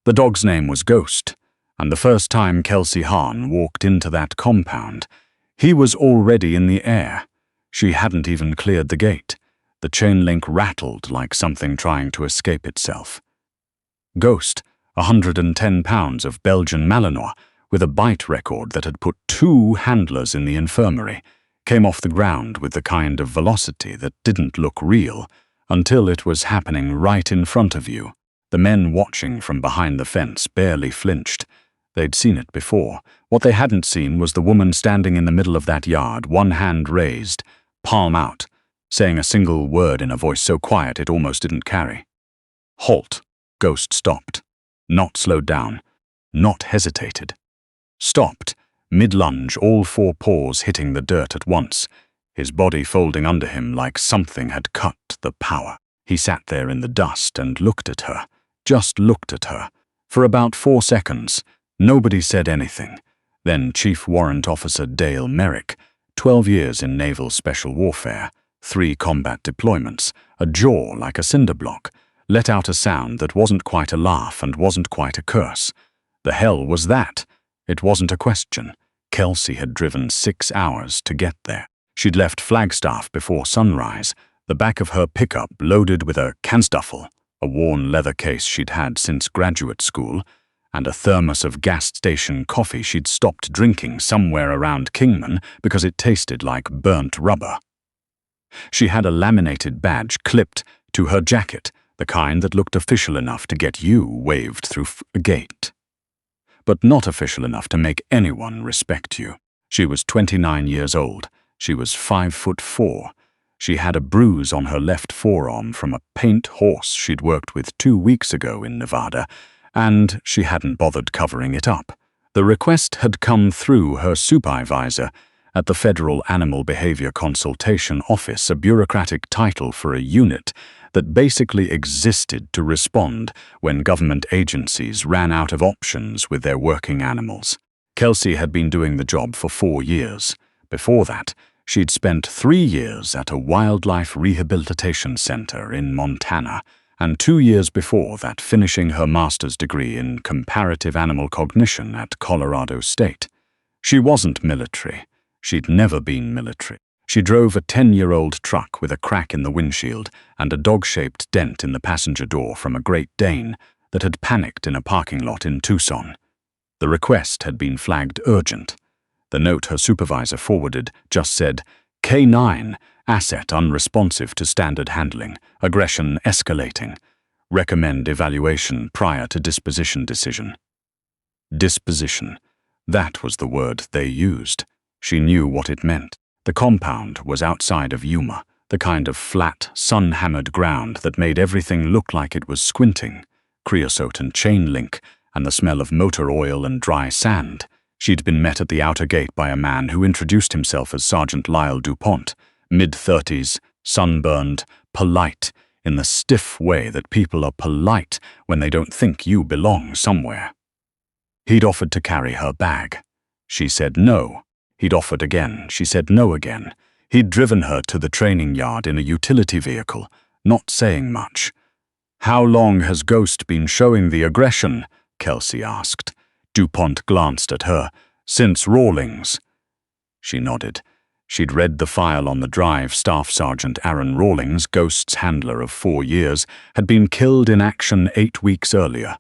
The dog's name was Ghost, and the first time Kelsey Harn walked into that compound, he was already in the air. She hadn't even cleared the gate. The chain link rattled like something trying to escape itself. Ghost, 110 pounds of Belgian Malinois, with a bite record that had put 2 handlers in the infirmary, came off the ground with the kind of velocity that didn't look real until it was happening right in front of you. The men watching from behind the fence barely flinched. They'd seen it before. What they hadn't seen was the woman standing in the middle of that yard, one hand raised, palm out, saying a single word in a voice so quiet it almost didn't carry. Halt. Ghost stopped. Not slowed down. Not hesitated. Stopped, mid-lunge, all 4 paws hitting the dirt at once, his body folding under him like something had cut the power. He sat there in the dust and looked at her, just looked at her. For about 4 seconds, nobody said anything. Then Chief Warrant Officer Dale Merrick, 12 years in naval special warfare, 3 combat deployments, a jaw like a cinder block, let out a sound that wasn't quite a laugh and wasn't quite a curse. The hell was that? It wasn't a question. Kelsey had driven 6 hours to get there. She'd left Flagstaff before sunrise, the back of her pickup loaded with a canstuffle, a worn leather case she'd had since graduate school, and a thermos of gas station coffee she'd stopped drinking somewhere around Kingman because it tasted like burnt rubber. She had a laminated badge clipped to her jacket, the kind that looked official enough to get you waved through a gate, but not official enough to make anyone respect you. She was 29 years old. She was 5'4". She had a bruise on her left forearm from a paint horse she'd worked with 2 weeks ago in Nevada, and she hadn't bothered covering it up. The request had come through her supervisor at the Federal Animal Behavior Consultation Office, a bureaucratic title for a unit that basically existed to respond when government agencies ran out of options with their working animals. Kelsey had been doing the job for 4 years. Before that, she'd spent 3 years at a wildlife rehabilitation center in Montana, and 2 years before that finishing her master's degree in comparative animal cognition at Colorado State. She wasn't military. She'd never been military. She drove a 10-year-old truck with a crack in the windshield and a dog-shaped dent in the passenger door from a Great Dane that had panicked in a parking lot in Tucson. The request had been flagged urgent. The note her supervisor forwarded just said, K9, asset unresponsive to standard handling, aggression escalating. Recommend evaluation prior to disposition decision. Disposition. That was the word they used. She knew what it meant. The compound was outside of Yuma, the kind of flat, sun-hammered ground that made everything look like it was squinting. Creosote and chain link, and the smell of motor oil and dry sand. She'd been met at the outer gate by a man who introduced himself as Sergeant Lyle DuPont, mid-30s, sunburned, polite, in the stiff way that people are polite when they don't think you belong somewhere. He'd offered to carry her bag. She said no. He'd offered again. She said no again. He'd driven her to the training yard in a utility vehicle, not saying much. How long has Ghost been showing the aggression? Kelsey asked. DuPont glanced at her. Since Rawlings. She nodded. She'd read the file on the drive. Staff Sergeant Aaron Rawlings, Ghost's handler of 4 years, had been killed in action 8 weeks earlier.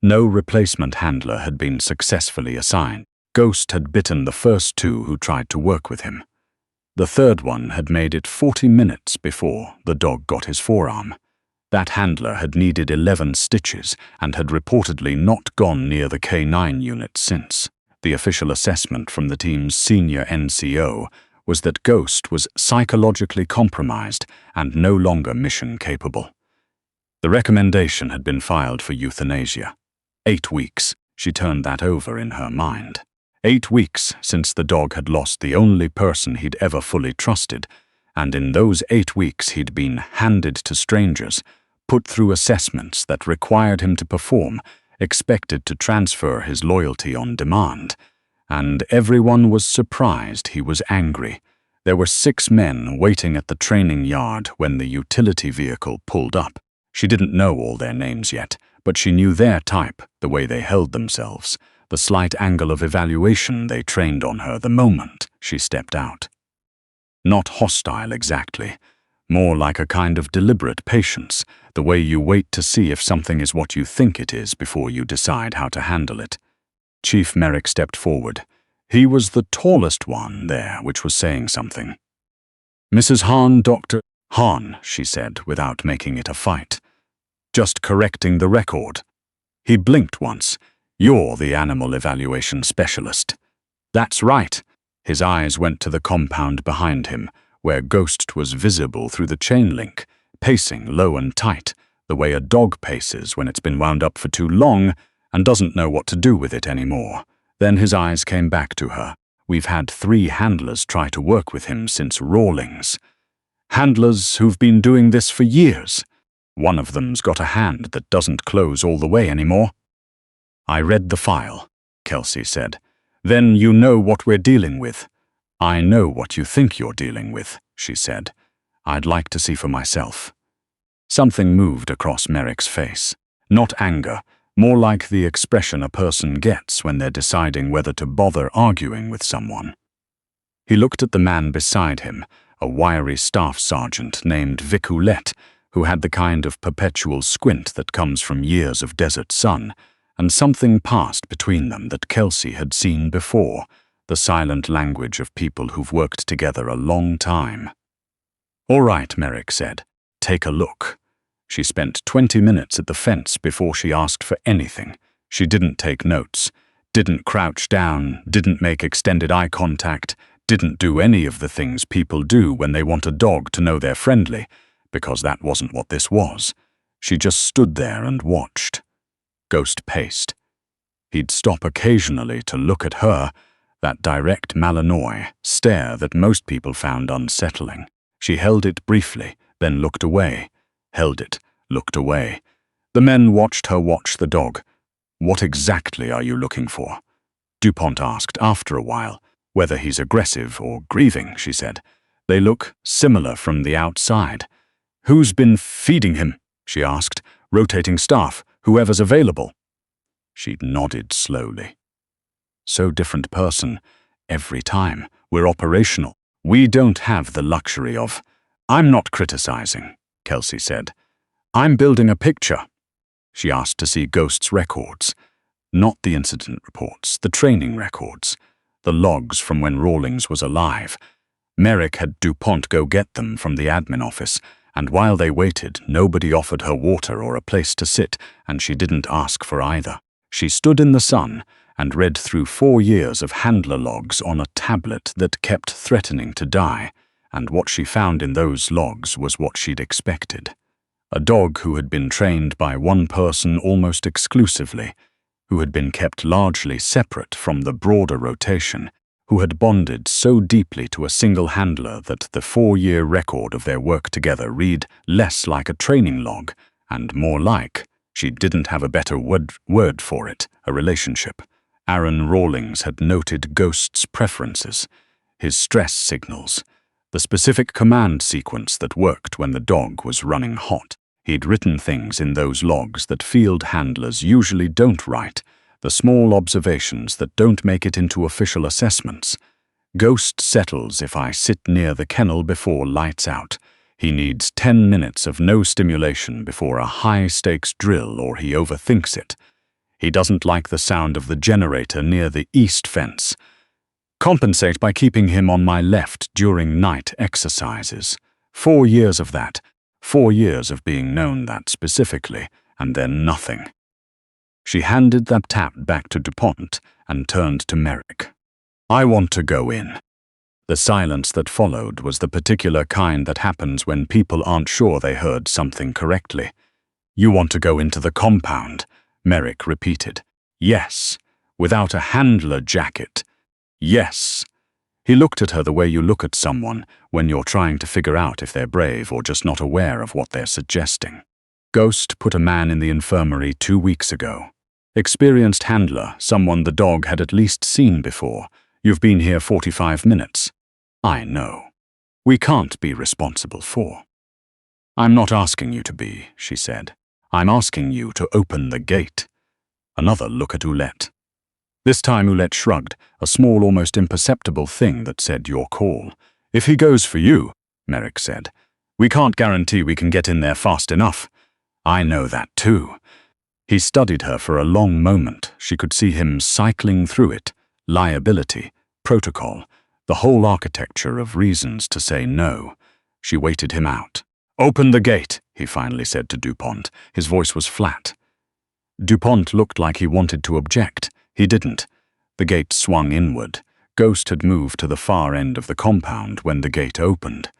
No replacement handler had been successfully assigned. Ghost had bitten the first 2 who tried to work with him. The third one had made it 40 minutes before the dog got his forearm. That handler had needed 11 stitches and had reportedly not gone near the K9 unit since. The official assessment from the team's senior NCO was that Ghost was psychologically compromised and no longer mission capable. The recommendation had been filed for euthanasia. 8 weeks. She turned that over in her mind. 8 weeks since the dog had lost the only person he'd ever fully trusted, and in those 8 weeks he'd been handed to strangers, put through assessments that required him to perform, expected to transfer his loyalty on demand, and everyone was surprised he was angry. There were 6 men waiting at the training yard when the utility vehicle pulled up. She didn't know all their names yet, but she knew their type, the way they held themselves, the slight angle of evaluation they trained on her the moment she stepped out. Not hostile exactly, more like a kind of deliberate patience, the way you wait to see if something is what you think it is before you decide how to handle it. Chief Merrick stepped forward. He was the tallest one there, which was saying something. "Mrs. Harn, Dr. Harn," she said, without making it a fight. "Just correcting the record." He blinked once. "You're the animal evaluation specialist." "That's right." His eyes went to the compound behind him, where Ghost was visible through the chain link, pacing low and tight, the way a dog paces when it's been wound up for too long and doesn't know what to do with it anymore. Then his eyes came back to her. "We've had 3 handlers try to work with him since Rawlings. Handlers who've been doing this for years. One of them's got a hand that doesn't close all the way anymore." "I read the file," Kelsey said. "Then you know what we're dealing with." "I know what you think you're dealing with," she said. "I'd like to see for myself." Something moved across Merrick's face. Not anger, more like the expression a person gets when they're deciding whether to bother arguing with someone. He looked at the man beside him, a wiry staff sergeant named Vicoulette, who had the kind of perpetual squint that comes from years of desert sun, and something passed between them that Kelsey had seen before, the silent language of people who've worked together a long time. "All right," Merrick said. "Take a look." She spent 20 minutes at the fence before she asked for anything. She didn't take notes, didn't crouch down, didn't make extended eye contact, didn't do any of the things people do when they want a dog to know they're friendly, because that wasn't what this was. She just stood there and watched. Ghost paced. He'd stop occasionally to look at her, that direct Malinois stare that most people found unsettling. She held it briefly, then looked away. Held it, looked away. The men watched her watch the dog. "What exactly are you looking for?" DuPont asked after a while. "Whether he's aggressive or grieving," she said. "They look similar from the outside." "Who's been feeding him?" she asked. "Rotating staff, whoever's available." She nodded slowly. "So different person. Every time. We're operational. We don't have the luxury of—" "I'm not criticizing," Kelsey said. "I'm building a picture." She asked to see Ghost's records. Not the incident reports, the training records. The logs from when Rawlings was alive. Merrick had DuPont go get them from the admin office, and while they waited, nobody offered her water or a place to sit, and she didn't ask for either. She stood in the sun and read through 4 years of handler logs on a tablet that kept threatening to die, and what she found in those logs was what she'd expected. A dog who had been trained by one person almost exclusively, who had been kept largely separate from the broader rotation, who had bonded so deeply to a single handler that the 4-year record of their work together read less like a training log and more like, she didn't have a better word for it, a relationship. Aaron Rawlings had noted Ghost's preferences, his stress signals, the specific command sequence that worked when the dog was running hot. He'd written things in those logs that field handlers usually don't write, the small observations that don't make it into official assessments. "Ghost settles if I sit near the kennel before lights out. He needs 10 minutes of no stimulation before a high-stakes drill or he overthinks it. He doesn't like the sound of the generator near the east fence. Compensate by keeping him on my left during night exercises. 4 years of that. 4 years of being known that specifically, and then nothing." She handed that tab back to DuPont and turned to Merrick. "I want to go in." The silence that followed was the particular kind that happens when people aren't sure they heard something correctly. "You want to go into the compound," Merrick repeated. "Yes. Without a handler jacket." "Yes." He looked at her the way you look at someone when you're trying to figure out if they're brave or just not aware of what they're suggesting. Ghost put a man in the infirmary 2 weeks ago. Experienced handler, someone the dog had at least seen before. "You've been here 45 minutes. I know. We can't be responsible for." I'm not asking you to be, she said. I'm asking you to open the gate. Another look at Oulette. This time Oulette shrugged, a small, almost imperceptible thing that said your call. If he goes for you, Merrick said. We can't guarantee we can get in there fast enough. I know that too. He studied her for a long moment. She could see him cycling through it. Liability, protocol, the whole architecture of reasons to say no. She waited him out. Open the gate, he finally said to Dupont. His voice was flat. Dupont looked like he wanted to object. He didn't. The gate swung inward. Ghost had moved to the far end of the compound when the gate opened.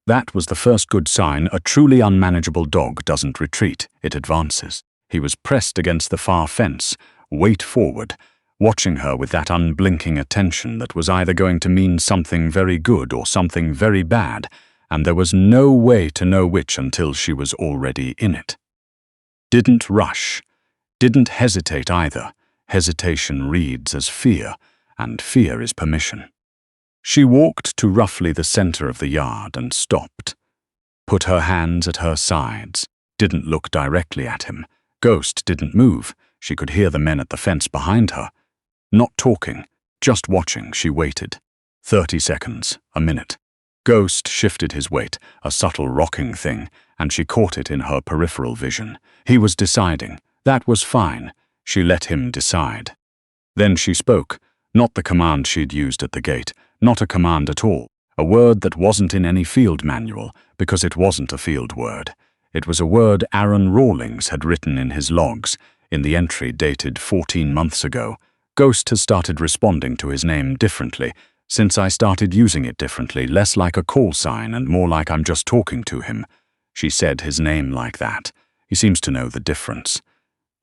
That was the first good sign. A truly unmanageable dog doesn't retreat, it advances. He was pressed against the far fence, weight forward, watching her with that unblinking attention that was either going to mean something very good or something very bad, and there was no way to know which until she was already in it. Didn't rush. Didn't hesitate either. Hesitation reads as fear, and fear is permission. She walked to roughly the center of the yard and stopped. Put her hands at her sides. Didn't look directly at him. Ghost didn't move. She could hear the men at the fence behind her. Not talking, just watching, she waited. 30 seconds, a minute. Ghost shifted his weight, a subtle rocking thing, and she caught it in her peripheral vision. He was deciding. That was fine. She let him decide. Then she spoke, not the command she'd used at the gate, not a command at all, a word that wasn't in any field manual, because it wasn't a field word. It was a word Aaron Rawlings had written in his logs, in the entry dated 14 months ago. Ghost has started responding to his name differently, since I started using it differently, less like a call sign and more like I'm just talking to him. She said his name like that. He seems to know the difference.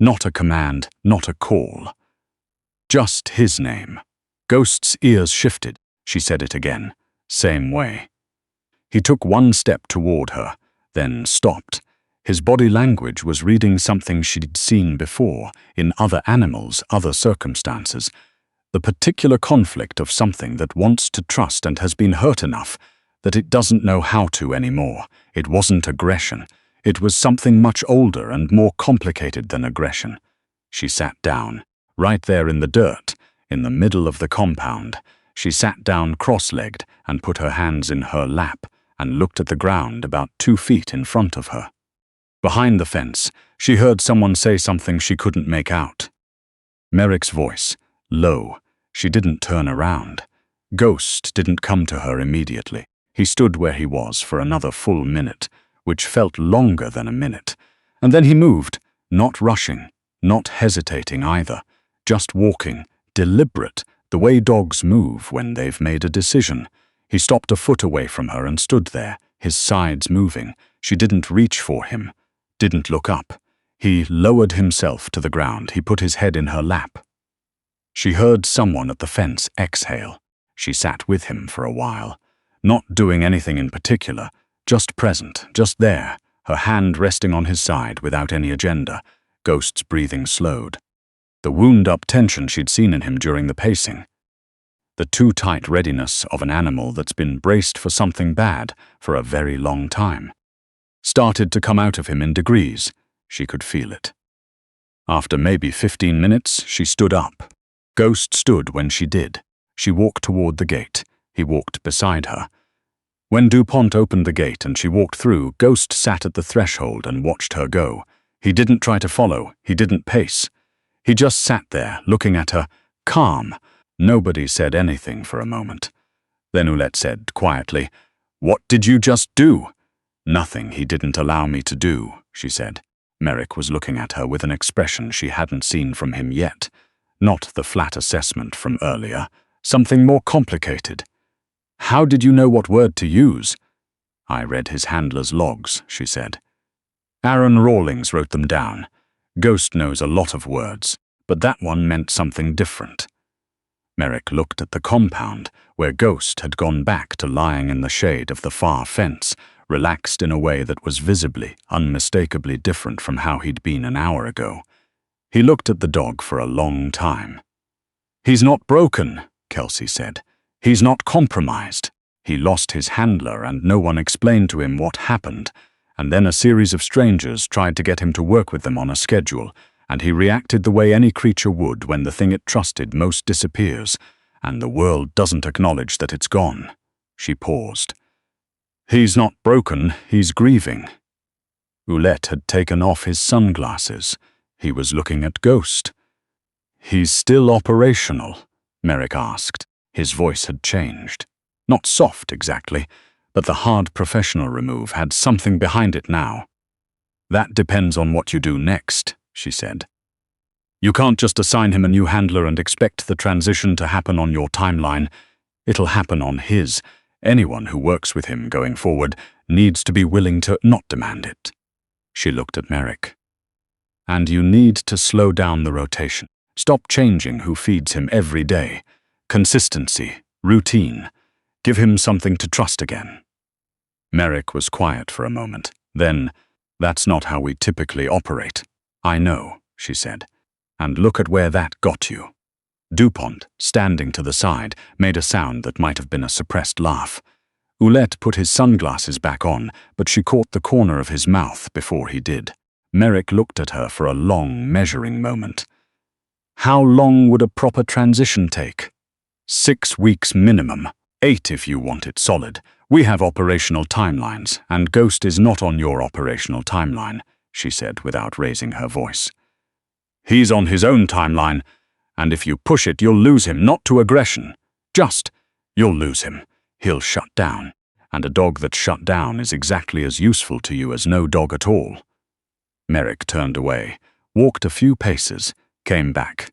Not a command, not a call. Just his name. Ghost's ears shifted. She said it again. Same way. He took one step toward her, then stopped. His body language was reading something she'd seen before, in other animals, other circumstances. The particular conflict of something that wants to trust and has been hurt enough that it doesn't know how to anymore. It wasn't aggression. It was something much older and more complicated than aggression. She sat down, right there in the dirt, in the middle of the compound. She sat down cross-legged and put her hands in her lap and looked at the ground about 2 feet in front of her. Behind the fence, she heard someone say something she couldn't make out. Merrick's voice, low. She didn't turn around. Ghost didn't come to her immediately. He stood where he was for another full minute, which felt longer than a minute. And then he moved, not rushing, not hesitating either, just walking, deliberate, the way dogs move when they've made a decision. He stopped a foot away from her and stood there, his sides moving. She didn't reach for him, didn't look up. He lowered himself to the ground. He put his head in her lap. She heard someone at the fence exhale. She sat with him for a while, not doing anything in particular, just present, just there, her hand resting on his side without any agenda. Ghost's breathing slowed. The wound-up tension she'd seen in him during the pacing. The too-tight readiness of an animal that's been braced for something bad for a very long time. Started to come out of him in degrees. She could feel it. After maybe 15 minutes, she stood up. Ghost stood when she did. She walked toward the gate. He walked beside her. When Dupont opened the gate and she walked through, Ghost sat at the threshold and watched her go. He didn't try to follow. He didn't pace. He just sat there, looking at her, calm. Nobody said anything for a moment. Then Oulette said quietly, "What did you just do?" "Nothing he didn't allow me to do," she said. Merrick was looking at her with an expression she hadn't seen from him yet. Not the flat assessment from earlier. Something more complicated. "How did you know what word to use?" "I read his handler's logs," she said. "Aaron Rawlings wrote them down. Ghost knows a lot of words, but that one meant something different." Merrick looked at the compound, where Ghost had gone back to lying in the shade of the far fence, relaxed in a way that was visibly, unmistakably different from how he'd been an hour ago. He looked at the dog for a long time. "He's not broken," Kelsey said. "He's not compromised. He lost his handler and no one explained to him what happened, and then a series of strangers tried to get him to work with them on a schedule, and he reacted the way any creature would when the thing it trusted most disappears, and the world doesn't acknowledge that it's gone. She paused. He's not broken, he's grieving. Oulette had taken off his sunglasses. He was looking at Ghost. He's still operational? Merrick asked. His voice had changed. Not soft, exactly, but the hard professional remove had something behind it now. That depends on what you do next, she said. You can't just assign him a new handler and expect the transition to happen on your timeline. It'll happen on his. Anyone who works with him going forward needs to be willing to not demand it. She looked at Merrick. And you need to slow down the rotation. Stop changing who feeds him every day. Consistency, routine. Give him something to trust again. Merrick was quiet for a moment. Then, that's not how we typically operate. I know, she said. And look at where that got you. DuPont, standing to the side, made a sound that might have been a suppressed laugh. Oulette put his sunglasses back on, but she caught the corner of his mouth before he did. Merrick looked at her for a long, measuring moment. How long would a proper transition take? 6 weeks minimum. 8 if you want it solid. We have operational timelines, and Ghost is not on your operational timeline, she said without raising her voice. He's on his own timeline, and if you push it, you'll lose him, not to aggression. You'll lose him. He'll shut down, and a dog that's shut down is exactly as useful to you as no dog at all. Merrick turned away, walked a few paces, came back.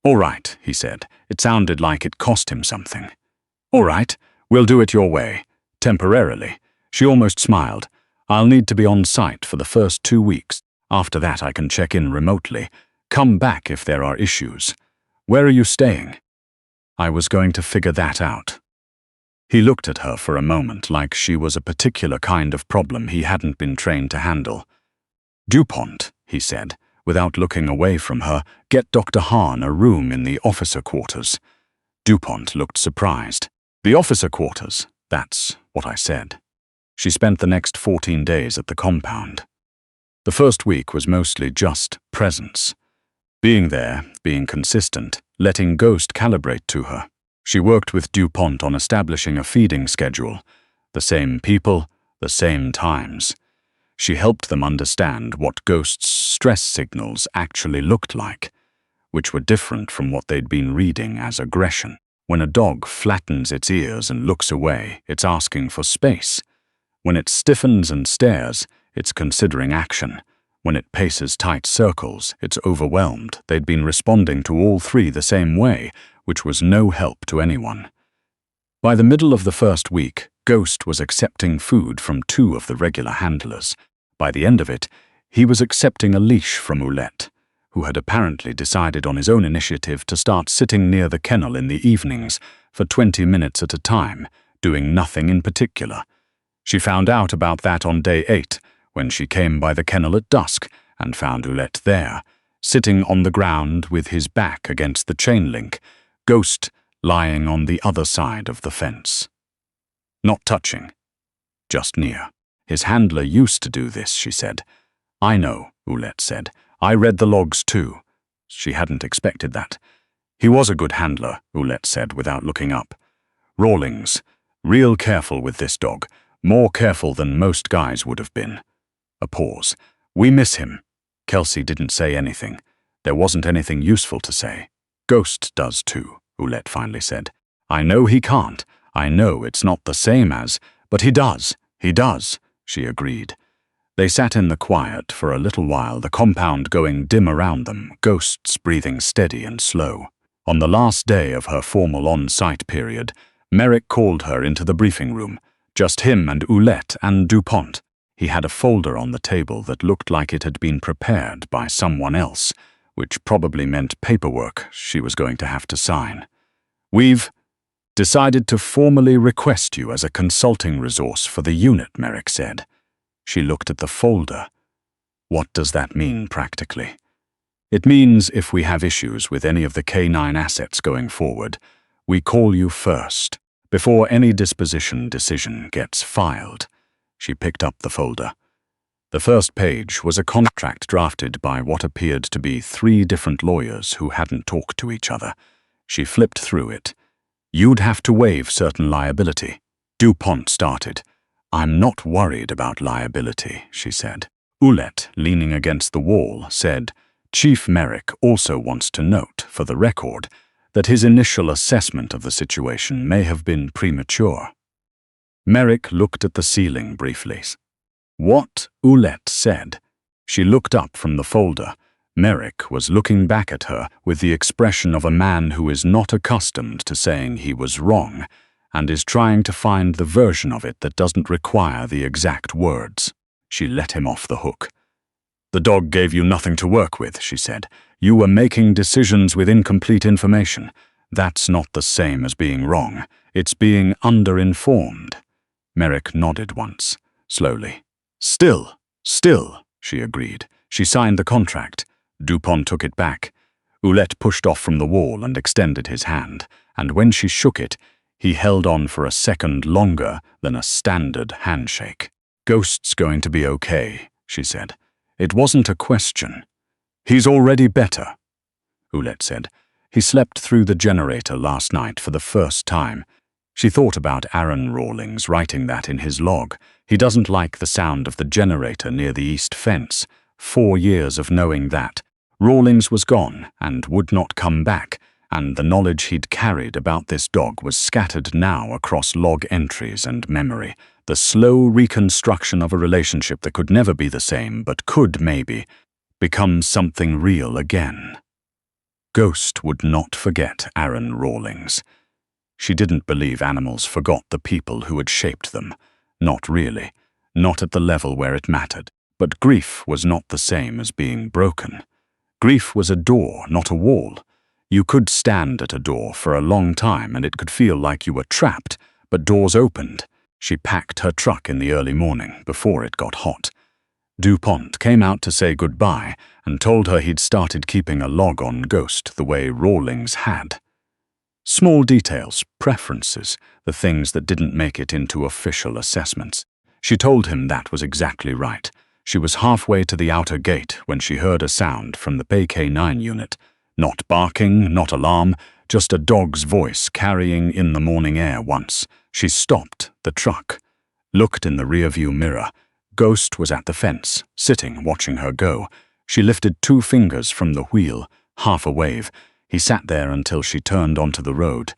All right, he said. It sounded like it cost him something. All right, we'll do it your way. Temporarily. She almost smiled. I'll need to be on site for the first 2 weeks. After that I can check in remotely. Come back if there are issues. Where are you staying? I was going to figure that out. He looked at her for a moment like she was a particular kind of problem he hadn't been trained to handle. DuPont, he said, without looking away from her, get Dr. Harn a room in the officer quarters. DuPont looked surprised. The officer quarters, that's what I said. She spent the next 14 days at the compound. The first week was mostly just presence. Being there, being consistent, letting Ghost calibrate to her. She worked with DuPont on establishing a feeding schedule. The same people, the same times. She helped them understand what Ghost's stress signals actually looked like, which were different from what they'd been reading as aggression. When a dog flattens its ears and looks away, it's asking for space. When it stiffens and stares, it's considering action. When it paces tight circles, it's overwhelmed. They'd been responding to all three the same way, which was no help to anyone. By the middle of the first week, Ghost was accepting food from 2 of the regular handlers. By the end of it, he was accepting a leash from Oulette, who had apparently decided on his own initiative to start sitting near the kennel in the evenings for 20 minutes at a time, doing nothing in particular. She found out about that on day 8, when she came by the kennel at dusk and found Oulette there, sitting on the ground with his back against the chain link, Ghost lying on the other side of the fence. Not touching, just near. His handler used to do this, she said. I know, Oulette said. I read the logs too. She hadn't expected that. He was a good handler, Oulette said without looking up. Rawlings, real careful with this dog, more careful than most guys would have been. A pause. We miss him. Kelsey didn't say anything. There wasn't anything useful to say. Ghost does too, Oulette finally said. I know he can't. I know it's not the same as, but he does, she agreed. They sat in the quiet for a little while, the compound going dim around them, Ghost's breathing steady and slow. On the last day of her formal on-site period, Merrick called her into the briefing room, just him and Oulette and DuPont. He had a folder on the table that looked like it had been prepared by someone else, which probably meant paperwork she was going to have to sign. We've decided to formally request you as a consulting resource for the unit, Merrick said. She looked at the folder. What does that mean practically? It means if we have issues with any of the K9 assets going forward, we call you first, before any disposition decision gets filed. She picked up the folder. The first page was a contract drafted by what appeared to be 3 different lawyers who hadn't talked to each other. She flipped through it. "You'd have to waive certain liability." DuPont started. "I'm not worried about liability," she said. Ouellette, leaning against the wall, said, "Chief Merrick also wants to note, for the record, that his initial assessment of the situation may have been premature." Merrick looked at the ceiling briefly. "What?" Ouellette said. She looked up from the folder. Merrick was looking back at her with the expression of a man who is not accustomed to saying he was wrong and is trying to find the version of it that doesn't require the exact words. She let him off the hook. "The dog gave you nothing to work with," she said. "You were making decisions with incomplete information. That's not the same as being wrong. It's being underinformed." Merrick nodded once, slowly. Still, she agreed. She signed the contract. DuPont took it back. Ouellette pushed off from the wall and extended his hand, and when she shook it, he held on for a second longer than a standard handshake. "Ghost's going to be okay," she said. It wasn't a question. "He's already better," Ouellette said. "He slept through the generator last night for the first time." She thought about Aaron Rawlings writing that in his log. He doesn't like the sound of the generator near the east fence. 4 years of knowing that. Rawlings was gone and would not come back, and the knowledge he'd carried about this dog was scattered now across log entries and memory. The slow reconstruction of a relationship that could never be the same, but could, maybe, become something real again. Ghost would not forget Aaron Rawlings. She didn't believe animals forgot the people who had shaped them. Not really. Not at the level where it mattered. But grief was not the same as being broken. Grief was a door, not a wall. You could stand at a door for a long time and it could feel like you were trapped, but doors opened. She packed her truck in the early morning, before it got hot. DuPont came out to say goodbye and told her he'd started keeping a log on Ghost the way Rawlings had. Small details, preferences, the things that didn't make it into official assessments. She told him that was exactly right. She was halfway to the outer gate when she heard a sound from the PK9 unit. Not barking, not alarm, just a dog's voice carrying in the morning air once. She stopped the truck, looked in the rearview mirror. Ghost was at the fence, sitting, watching her go. She lifted 2 fingers from the wheel, half a wave. He sat there until she turned onto the road.